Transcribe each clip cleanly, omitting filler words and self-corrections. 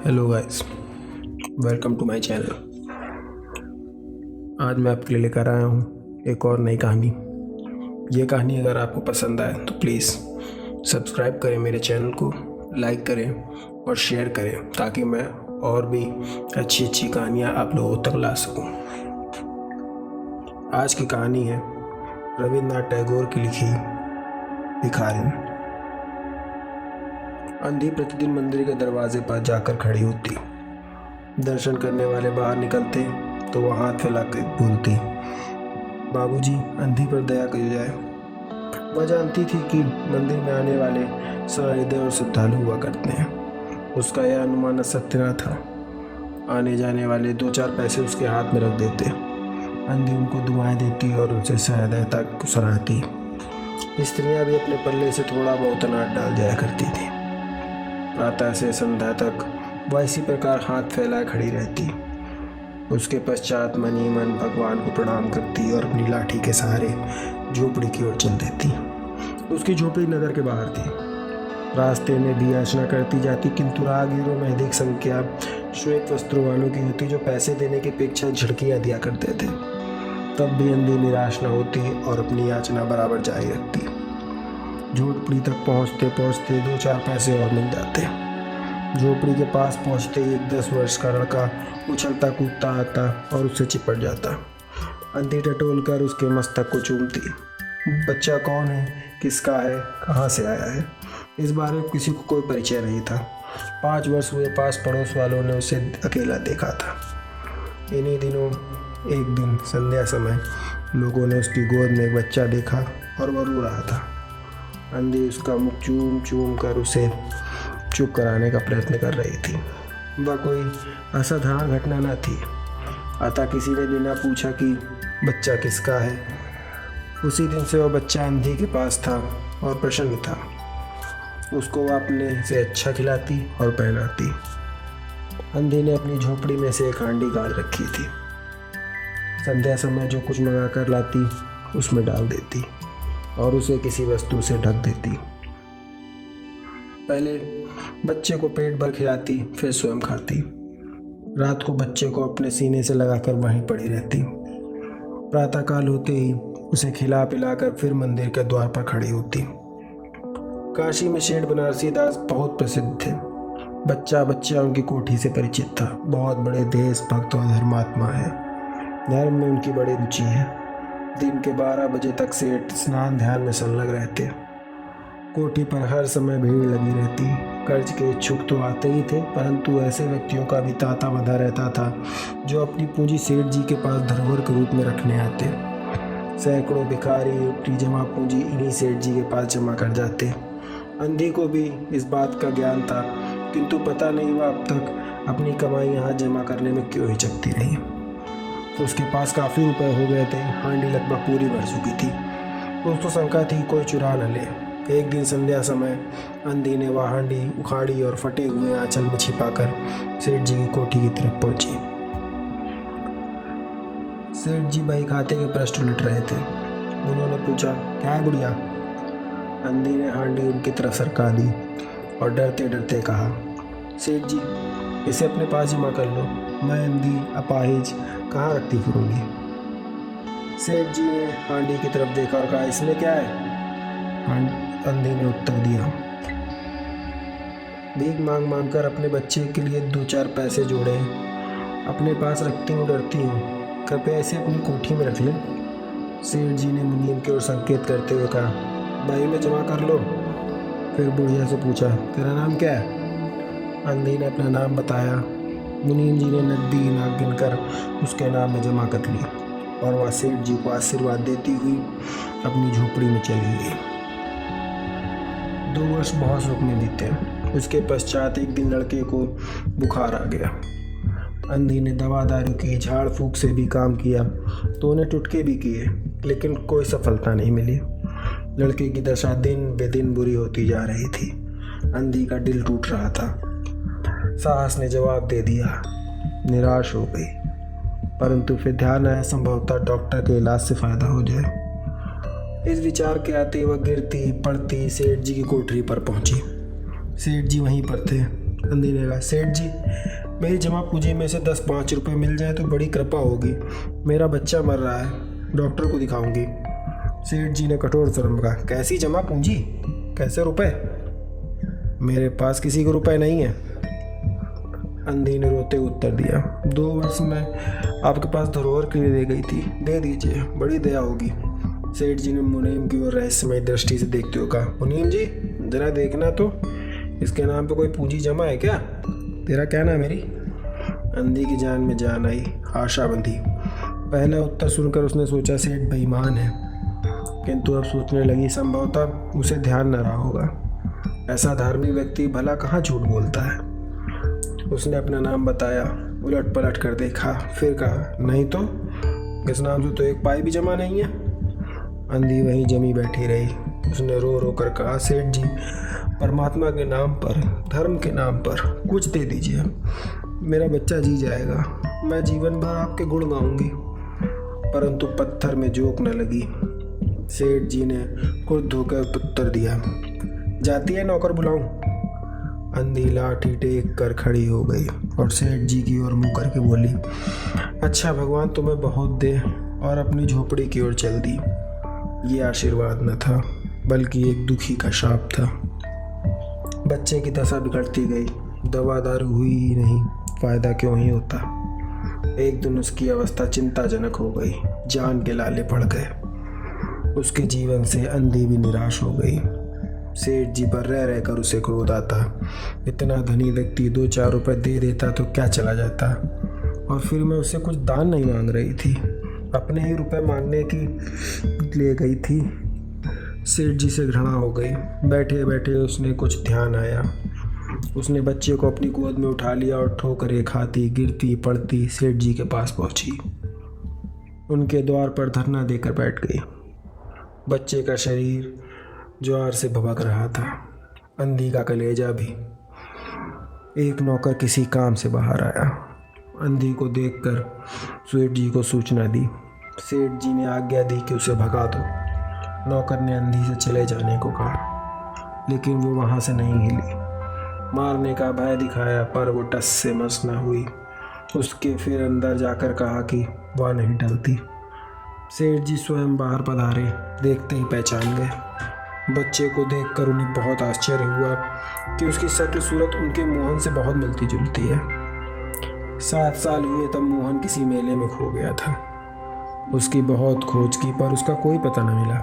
Hello guys, welcome to my channel. आज मैं आपके लिए लेकर आया हूँ एक और नई कहानी। ये कहानी अगर आपको पसंद आए तो प्लीज़ सब्सक्राइब करें मेरे चैनल को, लाइक करें और शेयर करें ताकि मैं और भी अच्छी अच्छी कहानियाँ आप लोगों तक ला सकूँ। आज की कहानी है रविन्द्रनाथ टैगोर की लिखी भिखारिन। अंधी प्रतिदिन मंदिर के दरवाजे पर जाकर खड़ी होती। दर्शन करने वाले बाहर निकलते तो वह हाथ फैलाकर बोलती, बाबूजी, अंधी पर दया की जाए। वह जानती थी कि मंदिर में आने वाले सहृदय और श्रद्धालु हुआ करते हैं। उसका यह अनुमान असत्य न था। आने जाने वाले 2-4 पैसे उसके हाथ में रख देते। अंधी उनको दुआएं देती और उसे सहृदयता को सराहती। स्त्रियां भी अपने पल्ले से थोड़ा बहुत अनाज डाल जाया करती थी। प्रातः से संध्या तक वह इसी प्रकार हाथ फैलाए खड़ी रहती। उसके पश्चात मन ही मन भगवान को प्रणाम करती और अपनी लाठी के सहारे झोपड़ी की ओर चल देती। उसकी झोपड़ी नगर के बाहर थी। रास्ते में भी याचना करती जाती, किंतु राहगीरों में अधिक संख्या श्वेत वस्त्रों वालों की होती जो पैसे देने की अपेक्षा झिड़कियाँ दिया करते थे। तब भी अंधी निराश न होती और अपनी याचना बराबर जारी रखती। झोपड़ी तक पहुंचते पहुंचते 2-4 पैसे और मिल जाते। झोपड़ी के पास पहुंचते ही एक 10 वर्ष का लड़का उछलता कूदता आता और उससे चिपट जाता। अंधी टटोल कर उसके मस्तक को चूमती। बच्चा कौन है, किसका है, कहाँ से आया है, इस बारे में किसी को कोई परिचय नहीं था। 5 वर्ष हुए पास पड़ोस वालों ने उसे अकेला देखा था। इन्हीं दिनों एक दिन संध्या समय लोगों ने उसकी गोद में एक बच्चा देखा और वह रो रहा था। अंधी उसका मुख चूम चूम कर उसे चुप कराने का प्रयत्न कर रही थी। वह कोई असाधारण घटना न थी, अतः किसी ने बिना पूछा कि बच्चा किसका है। उसी दिन से वह बच्चा अंधी के पास था और प्रसन्न था। उसको वह अपने से अच्छा खिलाती और पहनाती। अंधी ने अपनी झोपड़ी में से एक हांडी गाड़ रखी थी। संध्या समय जो कुछ मंगा कर लाती उसमें डाल देती और उसे किसी वस्तु से ढक देती। पहले बच्चे को पेट भर खिलाती, फिर स्वयं खाती। रात को बच्चे को अपने सीने से लगाकर वहीं पड़ी रहती। प्रातःकाल होते ही उसे खिला पिलाकर फिर मंदिर के द्वार पर खड़ी होती। काशी में सेठ बनारसी दास बहुत प्रसिद्ध थे। बच्चा बच्चा उनकी कोठी से परिचित था। बहुत बड़े देशभक्त और धर्मात्मा है। धर्म में उनकी बड़ी रुचि है। दिन के 12 बजे तक सेठ स्नान ध्यान में संलग्न रहते। कोठी पर हर समय भीड़ लगी रहती। कर्ज के इच्छुक तो आते ही थे, परंतु ऐसे व्यक्तियों का भी तांता बंधा रहता था जो अपनी पूंजी सेठ जी के पास धरोहर के रूप में रखने आते। सैकड़ों भिखारी अपनी जमा पूंजी इन्हीं सेठ जी के पास जमा कर जाते। अंधी को भी इस बात का ज्ञान था, किंतु पता नहीं वह अब तक अपनी कमाई यहाँ जमा करने में क्यों हिचकती रही। उसके पास काफ़ी रुपए हो गए थे। हांडी लगभग पूरी भर चुकी थी। उसको शंका थी कोई चुरा न ले। एक दिन संध्या समय अंधी ने वह हांडी उखाड़ी और फटे हुए आंचल में छिपाकर सेठ जी की कोठी की तरफ पहुंची। सेठ जी बही खाते के पृष्ठ उलट रहे थे। उन्होंने पूछा, क्या है गुड़िया? अंधी ने हांडी उनकी तरफ सरका दी और डरते डरते कहा, सेठ जी, इसे अपने पास जमा कर लो। मैं अंधी अपाहिज कहाँ रखती फिरूंगी। सेठ जी ने हांडी की तरफ देखा और कहा, इसमें क्या है? अंधी ने उत्तर दिया, भीख मांग मांग कर अपने बच्चे के लिए 2-4 पैसे जोड़े, अपने पास रखती हूँ, डरती हूँ, कृपया इसे अपनी कोठी में रख लें। सेठ जी ने मुनीम की ओर संकेत करते हुए कहा, बाई में जमा कर लो। फिर बुढ़िया से पूछा, तेरा नाम क्या है? अंधी ने अपना नाम बताया। मुनीम जी ने नकदी नाक गिनकर उसके नाम में जमा कर ली और वह सेठ जी को आशीर्वाद देती हुई अपनी झोपड़ी में चली गई। 2 वर्ष बहुत सुख में बीते। उसके पश्चात एक दिन लड़के को बुखार आ गया। अंधी ने दवा दारू की, झाड़ फूक से भी काम किया, तो उन्हें टुटके भी किए, लेकिन कोई सफलता नहीं मिली। लड़के की दशा दिन बे दिन बुरी होती जा रही थी। अंधी का दिल टूट रहा था। साहस ने जवाब दे दिया, निराश हो गई। परंतु फिर ध्यान आया संभवतः डॉक्टर के इलाज से फायदा हो जाए। इस विचार के आते वह गिरती पड़ती सेठ जी की कोठरी पर पहुंची। सेठ जी वहीं पर थे। अंधी ने कहा, सेठ जी, मेरी जमा पूंजी में से 10-5 रुपये मिल जाए तो बड़ी कृपा होगी। मेरा बच्चा मर रहा है, डॉक्टर को दिखाऊंगी। सेठ जी ने कठोर स्वर में कहा, कैसी जमा पूंजी, कैसे रुपए? मेरे पास किसी को रुपए नहीं है। अंधी ने रोते उत्तर दिया, 2 वर्ष में आपके पास धरोहर के लिए दे गई थी, दे दीजिए, बड़ी दया होगी। सेठ जी ने मुनीम की ओर रहस्यमय दृष्टि से देखते हुए कहा, मुनीम जी, जरा देखना तो, इसके नाम पे कोई पूंजी जमा है क्या? तेरा क्या नाम मेरी? अंधी की जान में जान आई, आशा बंधी। पहला उत्तर सुनकर उसने सोचा सेठ बेईमान है, किंतु अब सोचने लगी संभवतः उसे ध्यान न रहा होगा। ऐसा धार्मिक व्यक्ति भला कहाँ झूठ बोलता है। उसने अपना नाम बताया, उलट पलट कर देखा, फिर कहा, नहीं तो इस नाम से तो 1 पाई भी जमा नहीं है। अंधी वहीं जमी बैठी रही। उसने रो रो कर कहा, सेठ जी, परमात्मा के नाम पर, धर्म के नाम पर कुछ दे दीजिए, मेरा बच्चा जी जाएगा, मैं जीवन भर आपके गुण गाऊंगी। परंतु पत्थर में जोक न लगी। सेठ जी ने क्रुद्ध होकर उत्तर दिया, जाती है नौकर बुलाऊं? अंधी लाठी टेक कर खड़ी हो गई और सेठ जी की ओर मुंह करके बोली, अच्छा भगवान तुम्हें बहुत दे, और अपनी झोपड़ी की ओर चल दी। ये आशीर्वाद न था, बल्कि एक दुखी का शाप था। बच्चे की दशा बिगड़ती गई, दवा दारू हुई ही नहीं, फायदा क्यों ही होता। एक दिन उसकी अवस्था चिंताजनक हो गई, जान के लाले पड़ गए। उसके जीवन से अंधी भी निराश हो गई। सेठ जी पर रह रहकर उसे क्रोध आता। इतना धनी व्यक्ति 2-4 रुपए दे देता तो क्या चला जाता, और फिर मैं उससे कुछ दान नहीं मांग रही थी, अपने ही रुपए मांगने की ले गई थी। सेठ जी से घृणा हो गई। बैठे बैठे उसने कुछ ध्यान आया। उसने बच्चे को अपनी गोद में उठा लिया और ठोकरें खाती गिरती पड़ती सेठ जी के पास पहुंची। उनके द्वार पर धरना देकर बैठ गई। बच्चे का शरीर ज्वार से भभक रहा था, अंधी का कलेजा भी। एक नौकर किसी काम से बाहर आया। अंधी को देखकर सेठ जी को सूचना दी। सेठ जी ने आज्ञा दी कि उसे भगा दो। नौकर ने अंधी से चले जाने को कहा, लेकिन वो वहाँ से नहीं हिली। मारने का भय दिखाया, पर वो टस से मस न हुई। उसके फिर अंदर जाकर कहा कि वह नहीं टलती। सेठ जी स्वयं बाहर पधारे, देखते ही पहचान गए। बच्चे को देखकर उन्हें बहुत आश्चर्य हुआ कि उसकी शक्ल सूरत उनके मोहन से बहुत मिलती जुलती है। 7 साल हुए तब मोहन किसी मेले में खो गया था। उसकी बहुत खोज की, पर उसका कोई पता न मिला।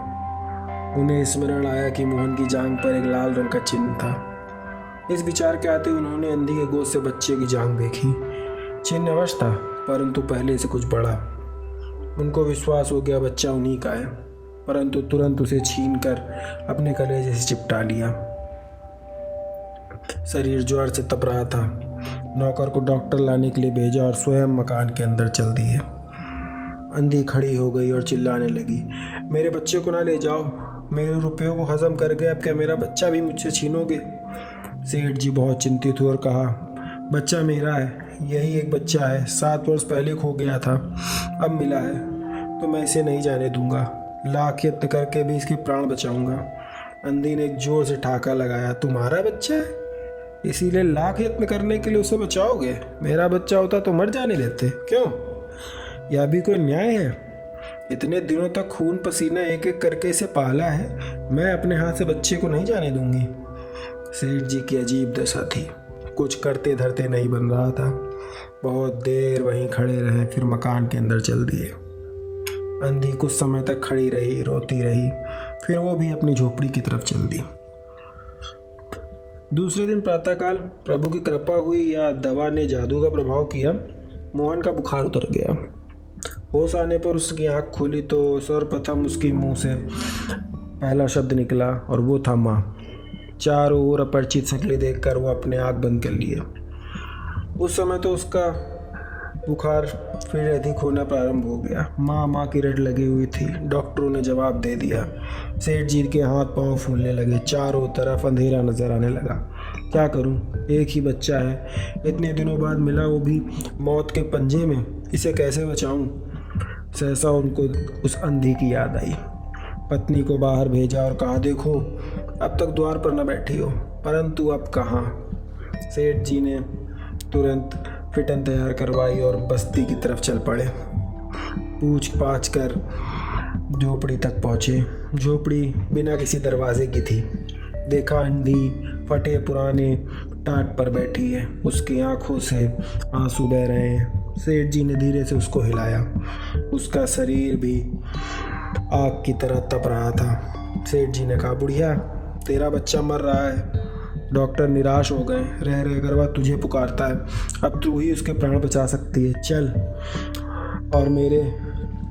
उन्हें स्मरण आया कि मोहन की जांघ पर एक लाल रंग का चिन्ह था। इस विचार के आते उन्होंने अंधी के गोद से बच्चे की जांघ देखी। चिन्ह अवश्य था, परंतु पहले से कुछ बड़ा। उनको विश्वास हो गया बच्चा उन्हीं का है, परंतु तुरंत उसे छीनकर अपने कलेजे से चिपटा लिया। शरीर ज्वर से तप रहा था। नौकर को डॉक्टर लाने के लिए भेजा और स्वयं मकान के अंदर चल दिए। अंधी खड़ी हो गई और चिल्लाने लगी, मेरे बच्चे को ना ले जाओ, मेरे रुपयों को हजम कर गए, अब क्या मेरा बच्चा भी मुझसे छीनोगे? सेठ जी बहुत चिंतित हुए और कहा, बच्चा मेरा है, यही एक बच्चा है, 7 वर्ष पहले खो गया था, अब मिला है, तो मैं इसे नहीं जाने दूंगा। लाख यत्न करके भी इसके प्राण बचाऊंगा। अंधी ने एक जोर से ठहाका लगाया, तुम्हारा बच्चा है, इसीलिए लाख यत्न करने के लिए उसे बचाओगे? मेरा बच्चा होता तो मर जाने देते, क्यों? यह भी कोई न्याय है? इतने दिनों तक खून पसीना एक एक करके इसे पाला है, मैं अपने हाथ से बच्चे को नहीं जाने दूंगी। सेठ जी की अजीब दशा थी, कुछ करते धरते नहीं बन रहा था। बहुत देर वहीं खड़े रहे, फिर मकान के अंदर चल दिए। अंधी कुछ समय तक खड़ी रही, रोती रही, फिर वो भी अपनी झोपड़ी की तरफ चल दी। दूसरे दिन प्रातःकाल प्रभु की कृपा हुई या दवा ने जादू का प्रभाव किया, मोहन का बुखार उतर गया। होश आने पर उसकी आंख खुली तो सर्वप्रथम उसके मुंह से पहला शब्द निकला और वो था माँ। चारों ओर अपरिचित शक्लें देखकर वो अपने आँख बंद कर लिए। उस समय तो उसका बुखार फिर अधिक होना प्रारंभ हो गया। माँ की रट लगी हुई थी। डॉक्टरों ने जवाब दे दिया। सेठ जी के हाथ पांव फूलने लगे। चारों तरफ अंधेरा नजर आने लगा। क्या करूं? एक ही बच्चा है, इतने दिनों बाद मिला, वो भी मौत के पंजे में। इसे कैसे बचाऊं? सहसा उनको उस अंधी की याद आई। पत्नी को बाहर भेजा और कहा, देखो अब तक द्वार पर न बैठी हो। परंतु अब कहाँ। सेठ जी ने तुरंत फिटन तैयार करवाई और बस्ती की तरफ चल पड़े। पूछ पाछ कर झोपड़ी तक पहुँचे। झोपड़ी बिना किसी दरवाजे की थी। देखा, अंधी फटे पुराने टाट पर बैठी है। उसकी आंखों से आंसू बह रहे हैं। सेठ जी ने धीरे से उसको हिलाया। उसका शरीर भी आग की तरह तप रहा था। सेठ जी ने कहा, बुढ़िया तेरा बच्चा मर रहा है। डॉक्टर निराश हो गए। रह कर वह तुझे पुकारता है। अब तू ही उसके प्राण बचा सकती है। चल। और मेरे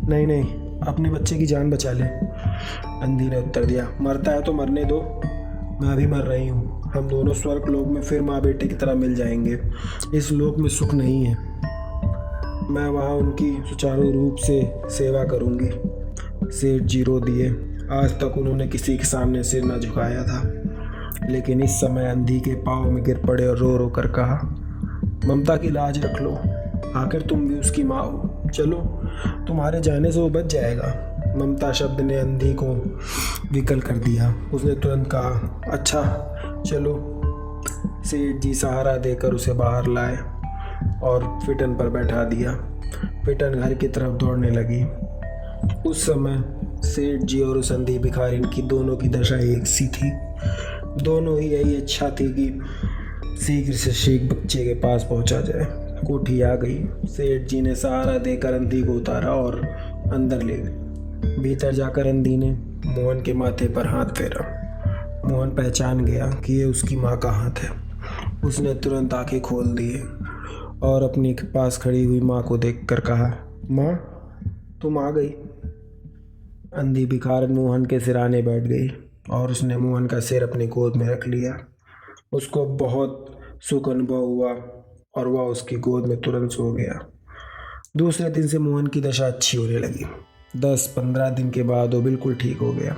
नहीं, अपने बच्चे की जान बचा ले। अंधी ने उत्तर दिया, मरता है तो मरने दो। मैं भी मर रही हूँ। हम दोनों स्वर्ग लोक में फिर माँ बेटे की तरह मिल जाएंगे। इस लोक में सुख नहीं है। मैं वहाँ उनकी सुचारू रूप से सेवा करूँगी। सेठ जी रो दिए। आज तक उन्होंने किसी के सामने सिर न झुकाया था, लेकिन इस समय अंधी के पाँव में गिर पड़े और रो कर कहा, ममता की लाज रख लो। आखिर तुम भी उसकी माँ हो। चलो, तुम्हारे जाने से वो बच जाएगा। ममता शब्द ने अंधी को विकल कर दिया। उसने तुरंत कहा, अच्छा चलो। सेठ जी सहारा देकर उसे बाहर लाए और फिटन पर बैठा दिया। फिटन घर की तरफ दौड़ने लगी। उस समय सेठ जी और उस अंधी भिखारिन की दोनों की दशा एक सी थी। दोनों ही यही इच्छा थी कि शीघ्र से शीघ्र बच्चे के पास पहुंचा जाए। कोठी आ गई। सेठ जी ने सहारा देकर अंधी को उतारा और अंदर ले गए। भीतर जाकर अंधी ने मोहन के माथे पर हाथ फेरा। मोहन पहचान गया कि ये उसकी माँ का हाथ है। उसने तुरंत आंखें खोल दिए और अपनी पास खड़ी हुई माँ को देखकर कहा, माँ तुम आ गई। अंधी भिखारिन मोहन के सिराने बैठ गई और उसने मोहन का सिर अपनी गोद में रख लिया। उसको बहुत सुख अनुभव हुआ और वह उसकी गोद में तुरंत सो गया। दूसरे दिन से मोहन की दशा अच्छी होने लगी। 10-15 दिन के बाद वो बिल्कुल ठीक हो गया।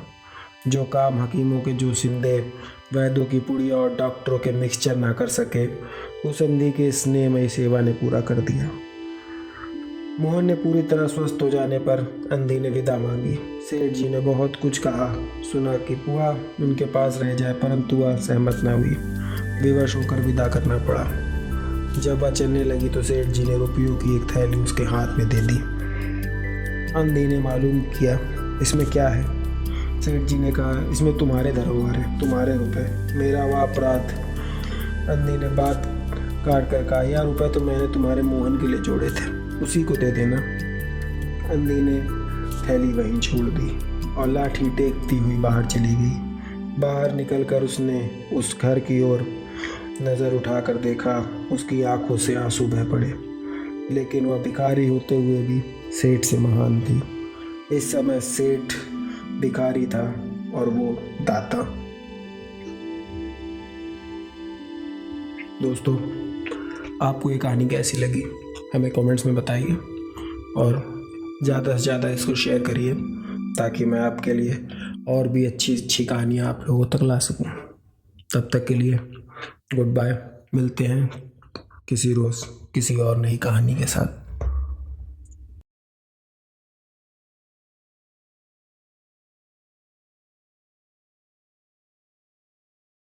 जो काम हकीमों के जोशिंदे, वैद्यों की पुड़िया और डॉक्टरों के मिक्सचर ना कर सके, उस अंधी के स्नेहमयी सेवा ने पूरा कर दिया। मोहन ने पूरी तरह स्वस्थ हो जाने पर अंधी ने विदा मांगी। सेठ जी ने बहुत कुछ कहा सुना कि बुआ उनके पास रह जाए, परंतु वह सहमत न हुई। विवश होकर विदा करना पड़ा। जब वह चलने लगी तो सेठ जी ने रुपयों की एक थैली उसके हाथ में दे दी। अंधी ने मालूम किया, इसमें क्या है? सेठ जी ने कहा, इसमें तुम्हारे धरोहर है, तुम्हारे रुपए, मेरा वह अपराध। अंधी ने बात काट कर कहा, यार रुपए तो मैंने तुम्हारे मोहन के लिए जोड़े थे, उसी को दे देना। अंधी ने थैली वहीं छोड़ दी और लाठी टेकती हुई बाहर चली गई। बाहर निकलकर उसने उस घर की ओर नज़र उठाकर देखा। उसकी आंखों से आंसू बह पड़े, लेकिन वह भिखारी होते हुए भी सेठ से महान थी। इस समय सेठ भिखारी था और वो दाता। दोस्तों, आपको ये कहानी कैसी लगी हमें कमेंट्स में बताइए और ज़्यादा से ज़्यादा इसको शेयर करिए ताकि मैं आपके लिए और भी अच्छी अच्छी कहानियाँ आप लोगों तक ला सकूँ। तब तक के लिए गुड बाय। मिलते हैं किसी रोज़ किसी और नई कहानी के साथ।